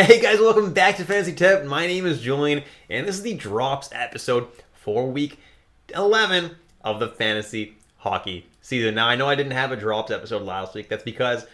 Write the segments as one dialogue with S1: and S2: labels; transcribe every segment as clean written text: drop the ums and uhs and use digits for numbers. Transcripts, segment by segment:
S1: Hey guys, welcome back to Fantasy Tip. My name is Julian, and this is the Drops episode for week 11 of the fantasy hockey season. Now, I know I didn't have a Drops episode last week. That's because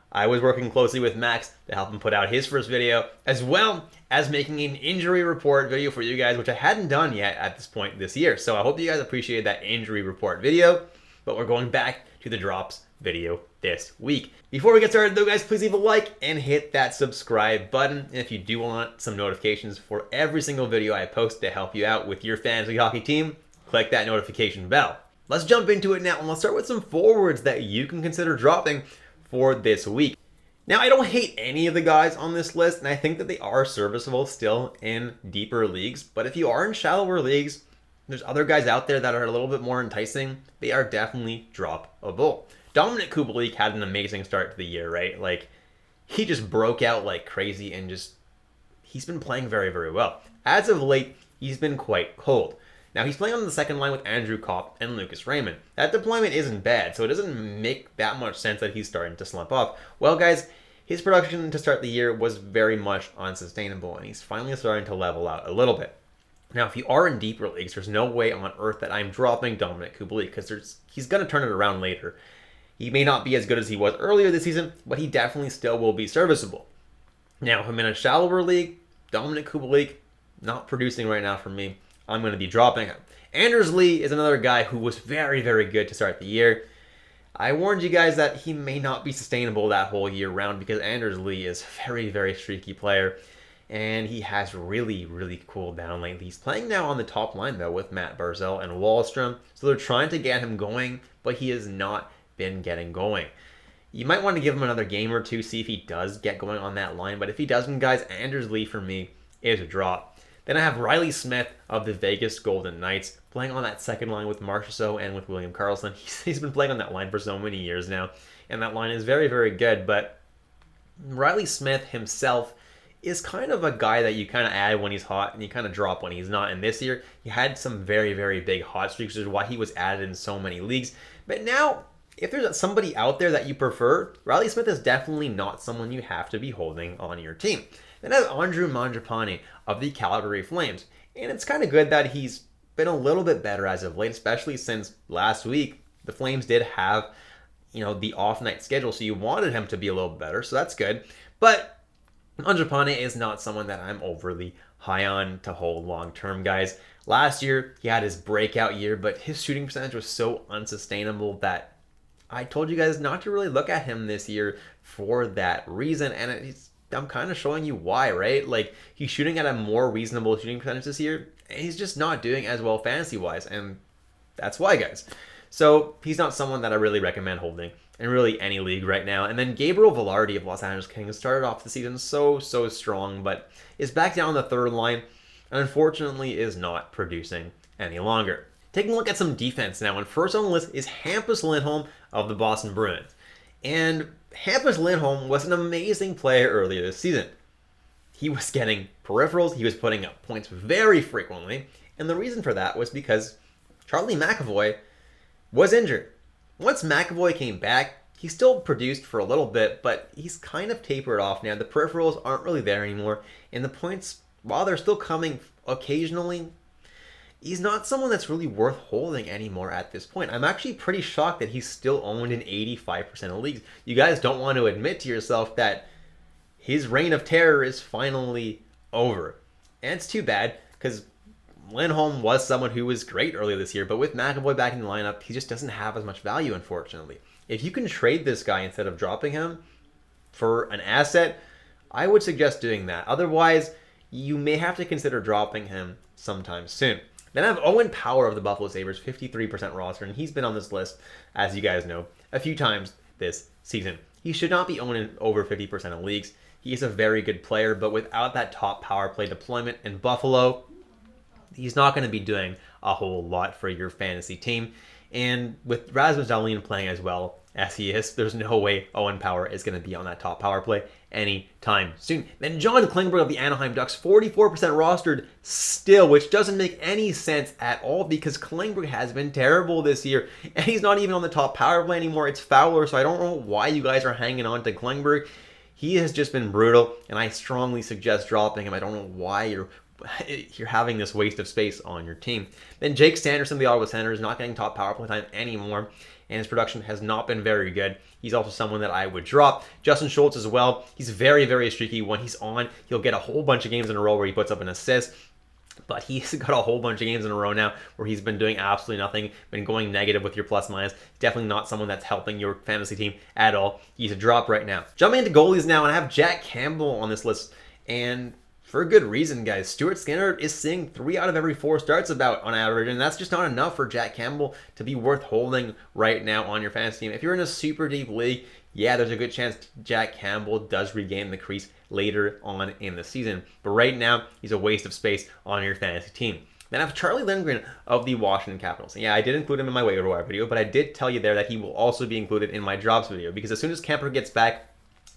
S1: I was working closely with Max to help him put out his first video, as well as making an injury report video for you guys, which I hadn't done yet at this point this year. So I hope you guys appreciated that injury report video, but we're going back to the Drops video this week. Before we get started though, guys, please leave a like and hit that subscribe button. And if you do want some notifications for every single video I post to help you out with your fantasy hockey team, click that notification bell. Let's jump into it now, and let's start with some forwards that you can consider dropping for this week. Now, I don't hate any of the guys on this list, and I think that they are serviceable still in deeper leagues. But if you are in shallower leagues, there's other guys out there that are a little bit more enticing. They are definitely droppable. Dominik Kubalik had an amazing start to the year, right? Like, he just broke out like crazy and he's been playing very, very well. As of late, he's been quite cold. Now, he's playing on the second line with Andrew Kopp and Lucas Raymond. That deployment isn't bad, so it doesn't make that much sense that he's starting to slump off. Well, guys, his production to start the year was very much unsustainable, and he's finally starting to level out a little bit. Now, if you are in deeper leagues, there's no way on earth that I'm dropping Dominik Kubalik, because he's going to turn it around later. He may not be as good as he was earlier this season, but he definitely still will be serviceable. Now, if I'm in a shallower league, Dominik Kubalik, not producing right now for me. I'm going to be dropping him. Anders Lee is another guy who was very, very good to start the year. I warned you guys that he may not be sustainable that whole year round because Anders Lee is a very, very streaky player. And he has really, really cooled down lately. He's playing now on the top line, though, with Matt Barzal and Wallstrom. So they're trying to get him going, but he has not been getting going. You might want to give him another game or two, see if he does get going on that line. But if he doesn't, guys, Anders Lee for me is a drop. Then I have Riley Smith of the Vegas Golden Knights playing on that second line with Marchessault and with William Karlsson. He's been playing on that line for so many years now, and that line is very, very good. But Riley Smith himself is kind of a guy that you kind of add when he's hot and you kind of drop when he's not. And this year, he had some very, very big hot streaks, which is why he was added in so many leagues. But now, if there's somebody out there that you prefer, Riley Smith is definitely not someone you have to be holding on your team. Then I have Andrew Mangiapane of the Calgary Flames. And it's kind of good that he's been a little bit better as of late, especially since last week the Flames did have, the off-night schedule, so you wanted him to be a little better, so that's good. But Mangiapane is not someone that I'm overly high on to hold long-term, guys. Last year, he had his breakout year, but his shooting percentage was so unsustainable that I told you guys not to really look at him this year for that reason, and I'm kind of showing you why, right? Like, he's shooting at a more reasonable shooting percentage this year, and he's just not doing as well fantasy-wise, and that's why, guys. So, he's not someone that I really recommend holding in really any league right now. And then Gabriel Velarde of Los Angeles Kings started off the season so strong, but is back down the third line, and unfortunately is not producing any longer. Taking a look at some defense now, and first on the list is Hampus Lindholm of the Boston Bruins. And Hampus Lindholm was an amazing player earlier this season. He was getting peripherals, he was putting up points very frequently, and the reason for that was because Charlie McAvoy was injured. Once McAvoy came back, he still produced for a little bit, but he's kind of tapered off now. The peripherals aren't really there anymore, and the points, while they're still coming occasionally, he's not someone that's really worth holding anymore at this point. I'm actually pretty shocked that he's still owned in 85% of leagues. You guys don't want to admit to yourself that his reign of terror is finally over. And it's too bad, because Lindholm was someone who was great earlier this year, but with McAvoy back in the lineup, he just doesn't have as much value, unfortunately. If you can trade this guy instead of dropping him for an asset, I would suggest doing that. Otherwise, you may have to consider dropping him sometime soon. Then I have Owen Power of the Buffalo Sabres, 53% roster, and he's been on this list, as you guys know, a few times this season. He should not be owned in over 50% of leagues. He is a very good player, but without that top power play deployment in Buffalo, he's not going to be doing a whole lot for your fantasy team. And with Rasmus Dahlin playing as well as he is, there's no way Owen Power is going to be on that top power play anytime soon. Then John Klingberg of the Anaheim Ducks, 44% rostered still, which doesn't make any sense at all because Klingberg has been terrible this year, and he's not even on the top power play anymore. It's Fowler, so I don't know why you guys are hanging on to Klingberg. He has just been brutal, and I strongly suggest dropping him. I don't know why you're having this waste of space on your team. Then Jake Sanderson, the Ottawa Senator, is not getting top power play time anymore, and his production has not been very good. He's also someone that I would drop. Justin Schultz as well. He's very, very streaky. When he's on, he'll get a whole bunch of games in a row where he puts up an assist. But he's got a whole bunch of games in a row now where he's been doing absolutely nothing, been going negative with your plus minus. Definitely not someone that's helping your fantasy team at all. He's a drop right now. Jumping into goalies now, and I have Jack Campbell on this list. And for a good reason, guys. Stuart Skinner is seeing 3 out of every 4 starts about on average, and that's just not enough for Jack Campbell to be worth holding right now on your fantasy team. If you're in a super deep league, yeah, there's a good chance Jack Campbell does regain the crease later on in the season. But right now, he's a waste of space on your fantasy team. Then I have Charlie Lindgren of the Washington Capitals. And yeah, I did include him in my waiver wire video, but I did tell you there that he will also be included in my drops video, because as soon as Kemper gets back,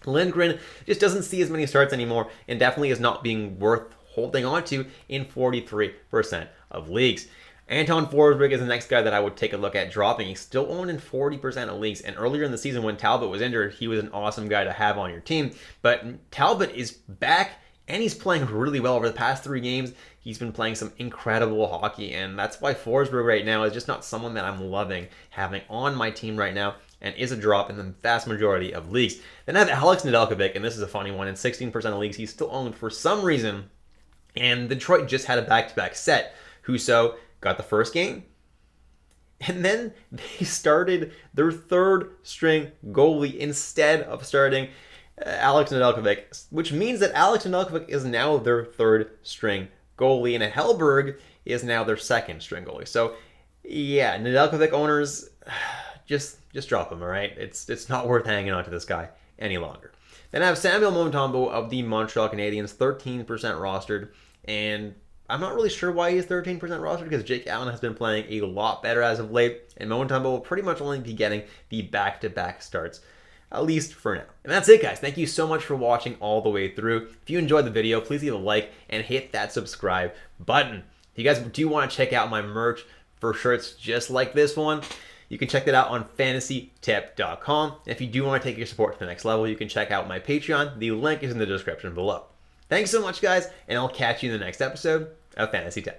S1: Lindgren just doesn't see as many starts anymore and definitely is not being worth holding on to in 43% of leagues. Anton Forsberg is the next guy that I would take a look at dropping. He's still owned in 40% of leagues, and earlier in the season when Talbot was injured, he was an awesome guy to have on your team. But Talbot is back, and he's playing really well over the past 3 games. He's been playing some incredible hockey, and that's why Forsberg right now is just not someone that I'm loving having on my team right now, and is a drop in the vast majority of leagues. Then I have Alex Nedeljkovic, and this is a funny one. In 16% of leagues, he's still owned for some reason, and Detroit just had a back-to-back set. Husso got the first game, and then they started their 3rd string goalie instead of starting Alex Nedeljkovic, which means that Alex Nedeljkovic is now their 3rd string goalie, and Hellberg is now their 2nd string goalie. So yeah, Nedeljkovic owners, just drop him, all right? It's not worth hanging on to this guy any longer. Then I have Samuel Montembeault of the Montreal Canadiens, 13% rostered, and I'm not really sure why he's 13% rostered, because Jake Allen has been playing a lot better as of late, and Montembeault will pretty much only be getting the back-to-back starts, at least for now. And that's it, guys. Thank you so much for watching all the way through. If you enjoyed the video, please leave a like and hit that subscribe button. If you guys do want to check out my merch for shirts just like this one, you can check that out on fantasytip.com. If you do want to take your support to the next level, you can check out my Patreon. The link is in the description below. Thanks so much, guys, and I'll catch you in the next episode of Fantasy Tip.